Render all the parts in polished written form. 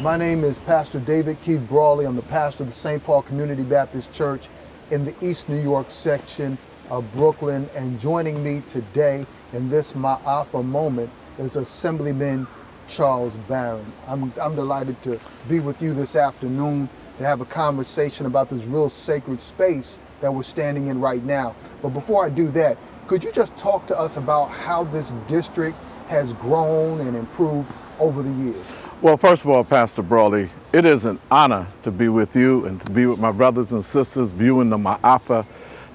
My name is Pastor David Keith Brawley. I'm the pastor of the St. Paul Community Baptist Church in the East New York section of Brooklyn. And joining me today in this MAAFA moment is Assemblyman Charles Barron. I'm delighted to be with you this afternoon to have a conversation about this real sacred space that we're standing in right now. But before I do that, could you just talk to us about how this district has grown and improved over the years? Well, first of all, Pastor Brawley, it is an honor to be with you and to be with my brothers and sisters viewing the MAAFA.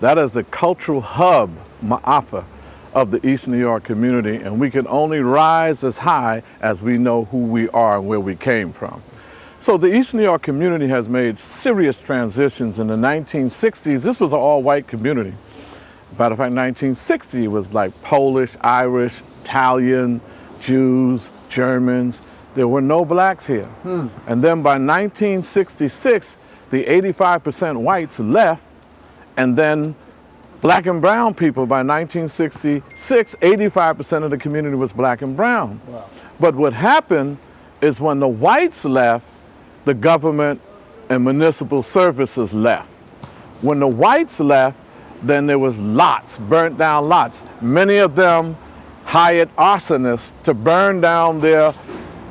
That is the cultural hub, MAAFA, of the East New York community, and we can only rise as high as we know who we are and where we came from. So the East New York community has made serious transitions. In the 1960s, this was an all-white community. Matter of fact, 1960 it was like Polish, Irish, Italian, Jews, Germans. There were no blacks here. And then by 1966, the 85% whites left, and then black and brown people, by 1966, 85% of the community was black and brown. Wow. But what happened is when the whites left, the government and municipal services left. When the whites left, then there was lots, burnt down lots. Many of them hired arsonists to burn down their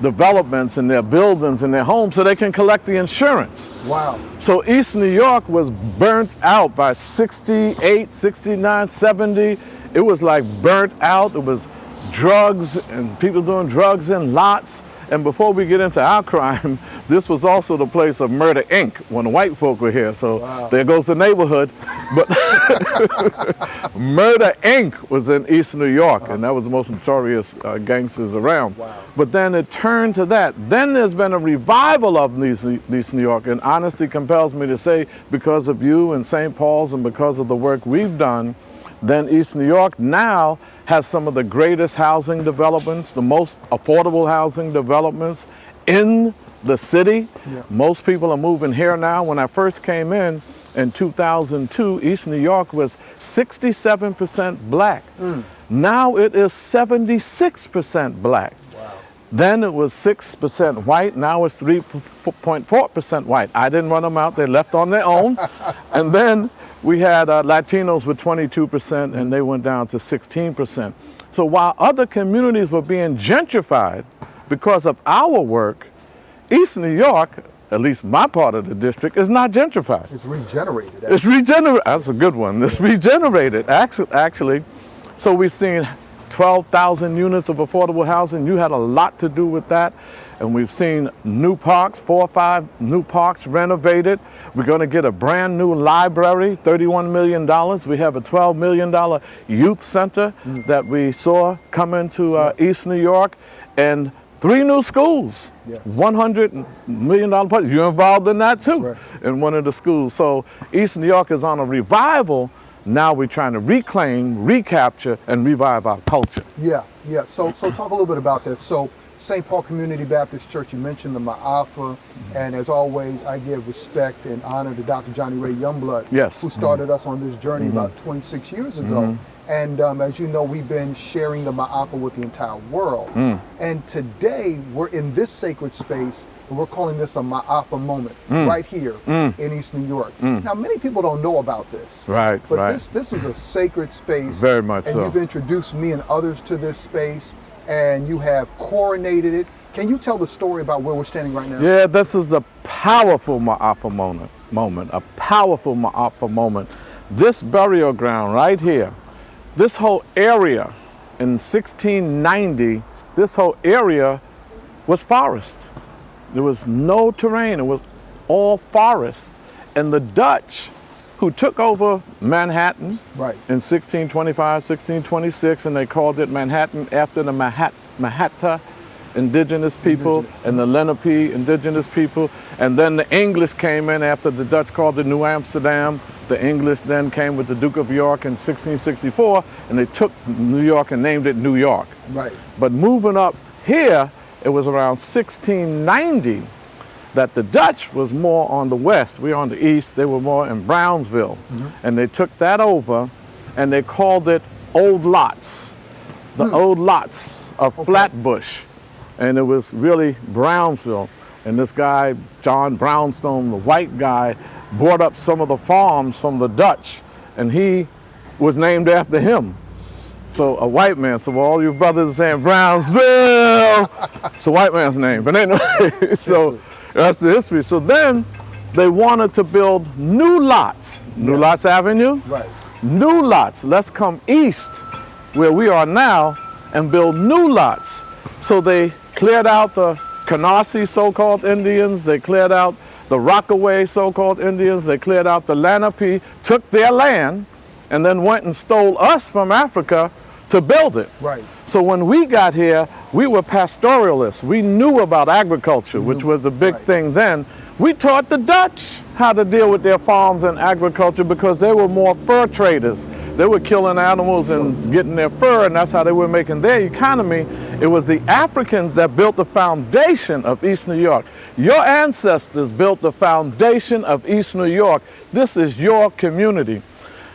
developments and their buildings and their homes so they can collect the insurance. Wow. So East New York was burnt out by 68, 69, 70. It was like burnt out. It was drugs and people doing drugs in lots. And before we get into our crime, this was also the place of Murder, Inc. when the white folk were here. So wow. There goes the neighborhood. But Murder, Inc. was in East New York, and that was the most notorious gangsters around. Wow. But then it turned to that. Then there's been a revival of East New York, and honesty compels me to say, because of you and St. Paul's and because of the work we've done, then East New York now has some of the greatest housing developments, the most affordable housing developments in the city. Yeah. Most people are moving here now. When I first came in 2002, East New York was 67% black. Now it is 76% black. Wow. Then it was 6% white, now it's 3.4% white. I didn't run them out, they left on their own. And then we had Latinos with 22%, and they went down to 16%. So while other communities were being gentrified because of our work, East New York, at least my part of the district, is not gentrified. It's regenerated. It's regenerated. That's a good one. It's regenerated, actually. So we've seen 12,000 units of affordable housing. You had a lot to do with that. And we've seen new parks, 4 or 5 new parks renovated. We're going to get a brand new library, $31 million. We have a $12 million youth center that we saw come into East New York, and 3 new schools, yes. $100 million project. You're involved in that too, right. in one of the schools. So East New York is on a revival. Now we're trying to reclaim, recapture, and revive our culture. Yeah. So talk a little bit about that. So St. Paul Community Baptist Church, you mentioned the MAAFA, and as always, I give respect and honor to Dr. Johnny Ray Youngblood, yes. who started us on this journey about 26 years ago. And as you know, we've been sharing the MAAFA with the entire world. And today, we're in this sacred space, and we're calling this a MAAFA moment, right here in East New York. Now, many people don't know about this. Right, but right. This is a sacred space. Very much and so. You've introduced me and others to this space, and you have coronated it. Can you tell the story about where we're standing right now? Yeah, this is a powerful MAAFA moment, a powerful MAAFA moment. This burial ground right here, this whole area in 1690, this whole area was forest. There was no terrain, it was all forest. And the Dutch, who took over Manhattan Right. in 1625, 1626, and they called it Manhattan after the Mahatta indigenous people and the Lenape indigenous people. And then the English came in after the Dutch called it New Amsterdam. The English then came with the Duke of York in 1664, and they took New York and named it New York. Right. But moving up here, it was around 1690 that the Dutch was more on the west. We were on the east, they were more in Brownsville. And they took that over and they called it Old Lots, the Old Lots of Flatbush. And it was really Brownsville. And this guy, John Brownstone, the white guy, bought up some of the farms from the Dutch, and he was named after him. So a white man, so all your brothers are saying Brownsville, it's a white man's name. But anyway, so that's the history. So then they wanted to build new lots, New Lots Avenue, Right. new lots. Let's come east where we are now and build new lots. So they cleared out the Canarsie so-called Indians, they cleared out the Rockaway so-called Indians, they cleared out the Lenape, took their land, and then went and stole us from Africa to build it. Right. So when we got here, we were pastoralists. We knew about agriculture, which was the big thing then. We taught the Dutch how to deal with their farms and agriculture because they were more fur traders. They were killing animals and getting their fur, and that's how they were making their economy. It was the Africans that built the foundation of East New York. Your ancestors built the foundation of East New York. This is your community.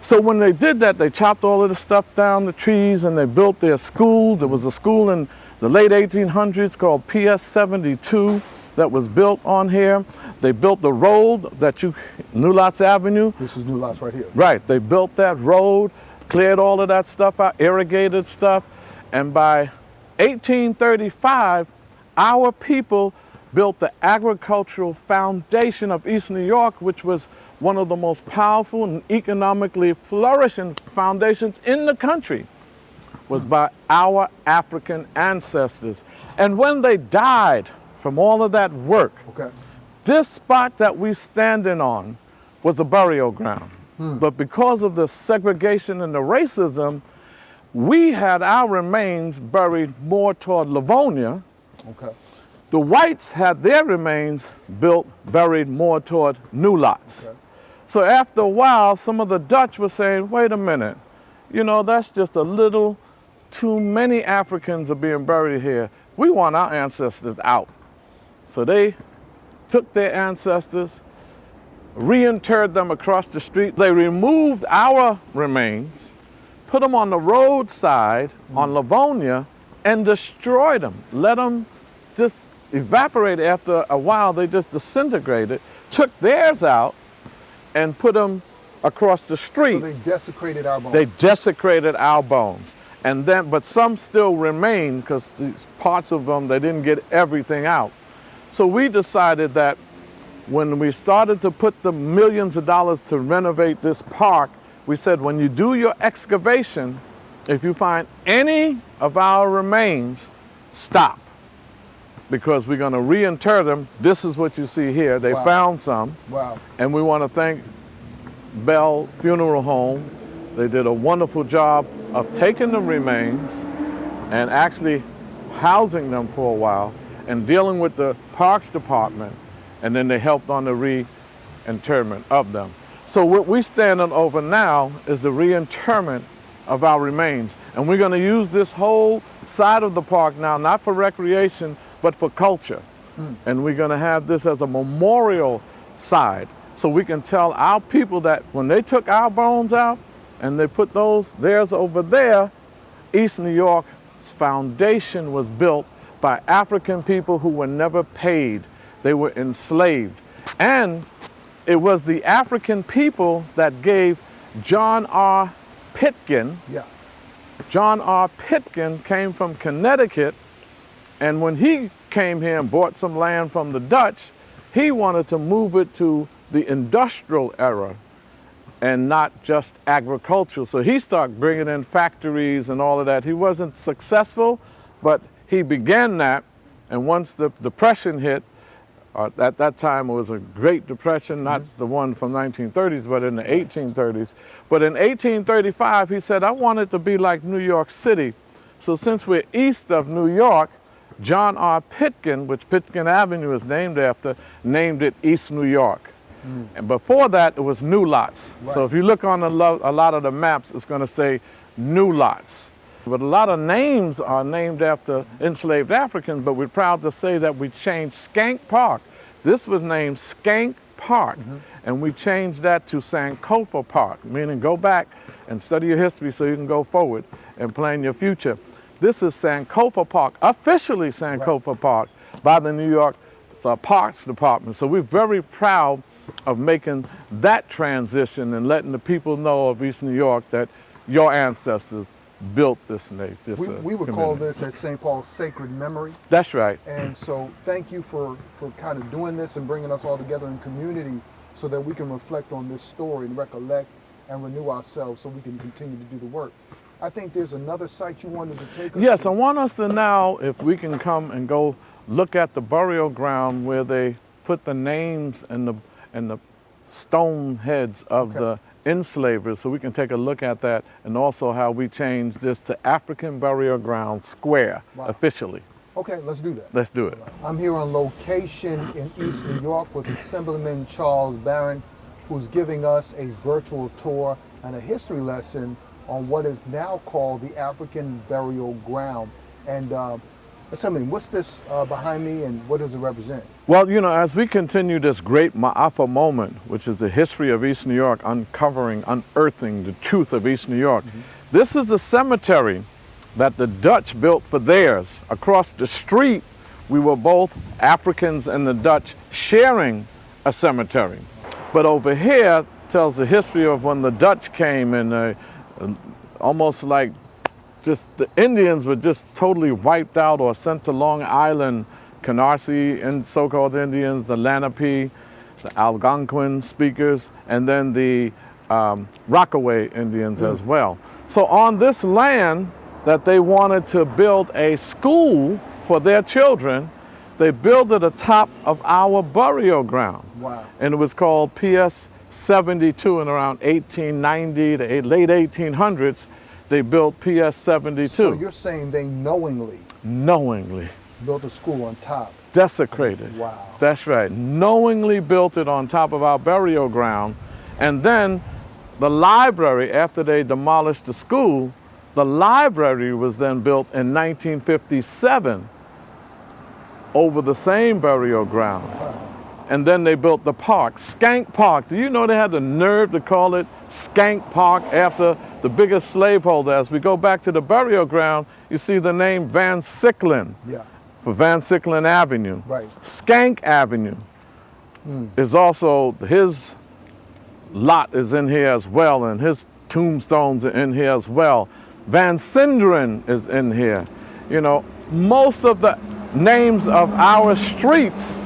So when they did that, they chopped all of the stuff down, the trees, and they built their schools. There was a school in the late 1800s called PS 72 that was built on here. They built the road that New Lots Avenue. This is New Lots right here. Right, they built that road, cleared all of that stuff out, irrigated stuff, and by 1835, our people built the agricultural foundation of East New York, which was one of the most powerful and economically flourishing foundations in the country, was by our African ancestors. And when they died from all of that work, Okay. this spot that we standing on was a burial ground. But because of the segregation and the racism, we had our remains buried more toward Livonia. Okay. The whites had their remains buried more toward New Lots. Okay. So after a while, some of the Dutch were saying, wait a minute, you know, that's just a little too many Africans are being buried here. We want our ancestors out. So they took their ancestors, reinterred them across the street. They removed our remains, put them on the roadside on Livonia, and destroyed them. Let them just evaporate. After a while, they just disintegrated, took theirs out, and put them across the street. So they desecrated our bones. They desecrated our bones. And then, but some still remain because parts of them, they didn't get everything out. So we decided that when we started to put the millions of dollars to renovate this park, we said, when you do your excavation, if you find any of our remains, stop. Because we're going to reinter them. This is what you see here. They Wow. found some. Wow. And we want to thank Bell Funeral Home. They did a wonderful job of taking the remains and actually housing them for a while and dealing with the Parks Department, and then they helped on the reinterment of them. So what we're standing over now is the reinterment of our remains. And we're going to use this whole side of the park now, not for recreation, but for culture. And we're going to have this as a memorial side, so we can tell our people that when they took our bones out and they put theirs over there, East New York's foundation was built by African people who were never paid. They were enslaved. And it was the African people that gave John R. Pitkin. Yeah. John R. Pitkin came from Connecticut, and when he came here and bought some land from the Dutch, he wanted to move it to the industrial era and not just agricultural. So he started bringing in factories and all of that. He wasn't successful, but he began that. And once the Depression hit, at that time it was a Great Depression, not the one from 1930s, but in the 1830s. But in 1835, he said, I want it to be like New York City. So since we're east of New York, John R. Pitkin, which Pitkin Avenue is named after, named it East New York. And before that, it was New Lots. Right. So if you look on a lot of the maps, it's going to say New Lots. But a lot of names are named after enslaved Africans, but we're proud to say that we changed Skank Park. This was named Skank Park, and we changed that to Sankofa Park, meaning go back and study your history so you can go forward and plan your future. This is Sankofa Park, officially Sankofa Park, by the New York built our parks department. So we're very proud of making that transition and letting the people know of East New York that your ancestors built this nation. We would call this at St. Paul sacred memory. That's right. And so thank you for kind of doing this and bringing us all together in community so that we can reflect on this story and recollect and renew ourselves so we can continue to do the work. I think there's another site you wanted to take us Yes, to. I want us to now, if we can come and go look at the burial ground where they put the names and the stone heads of the enslavers, so we can take a look at that, and also how we changed this to African Burial Ground Square officially. Okay, let's do that. Let's do it. I'm here on location in East New York with Assemblyman Charles Barron, who's giving us a virtual tour and a history lesson on what is now called the African Burial Ground. And Assemblyman, what's this behind me and what does it represent? Well, you know, as we continue this great MAAFA moment, which is the history of East New York, unearthing the truth of East New York, this is the cemetery that the Dutch built for theirs. Across the street, we were both Africans and the Dutch sharing a cemetery. But over here tells the history of when the Dutch came and almost like just the Indians were just totally wiped out or sent to Long Island, Canarsie and so-called Indians, the Lenape, the Algonquin speakers, and then the Rockaway Indians as well. So on this land that they wanted to build a school for their children, they built it atop of our burial ground. Wow. And it was called PS 72 in around 1890 to late 1800s. They built PS 72. So you're saying they knowingly built a school on top? Desecrated. Wow. That's right. Knowingly built it on top of our burial ground. And then the library, after they demolished the school, the library was then built in 1957 over the same burial ground. Wow. And then they built the park, Skank Park. Do you know they had the nerve to call it Skank Park after the biggest slaveholder? As we go back to the burial ground, you see the name Van Siclen for Van Siclen Avenue. Right. Skank Avenue is also, his lot is in here as well, and his tombstones are in here as well. Van Sinderen is in here. You know, most of the names of our streets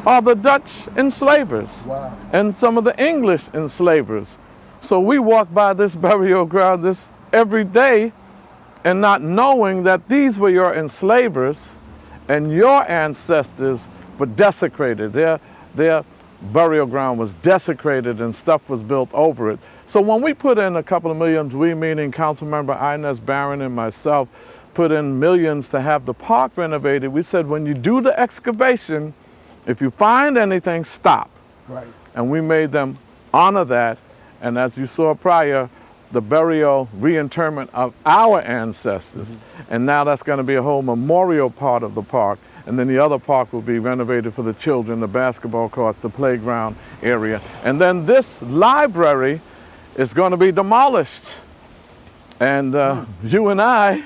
are the Dutch enslavers and some of the English enslavers. So we walk by this burial ground every day and not knowing that these were your enslavers and your ancestors were desecrated. Their burial ground was desecrated and stuff was built over it. So when we put in a couple of millions, we meaning Councilmember Inez Barron and myself, put in millions to have the park renovated, we said when you do the excavation, if you find anything, stop. Right. And we made them honor that. And as you saw prior, the burial reinterment of our ancestors. And now that's going to be a whole memorial part of the park. And then the other park will be renovated for the children, the basketball courts, the playground area. And then this library is going to be demolished. And you and I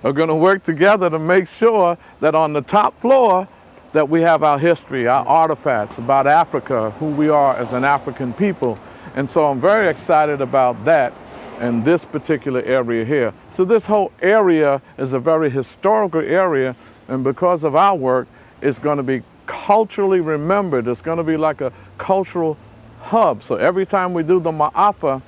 are going to work together to make sure that on the top floor that we have our history, our artifacts about Africa, who we are as an African people. And so I'm very excited about that and this particular area here. So this whole area is a very historical area, and because of our work, it's going to be culturally remembered. It's going to be like a cultural hub. So every time we do the MAAFA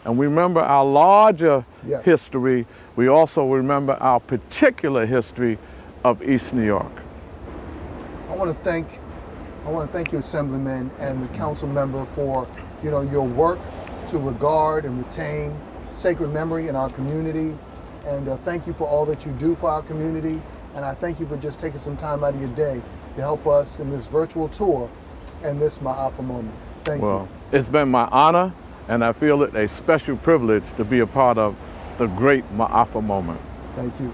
and we remember our larger history, we also remember our particular history of East New York. I want to thank you, Assemblyman, and the council member for your work to regard and retain sacred memory in our community. And thank you for all that you do for our community. And I thank you for just taking some time out of your day to help us in this virtual tour and this MAAFA moment. Thank you. Well, it's been my honor, and I feel it a special privilege to be a part of the great MAAFA moment. Thank you.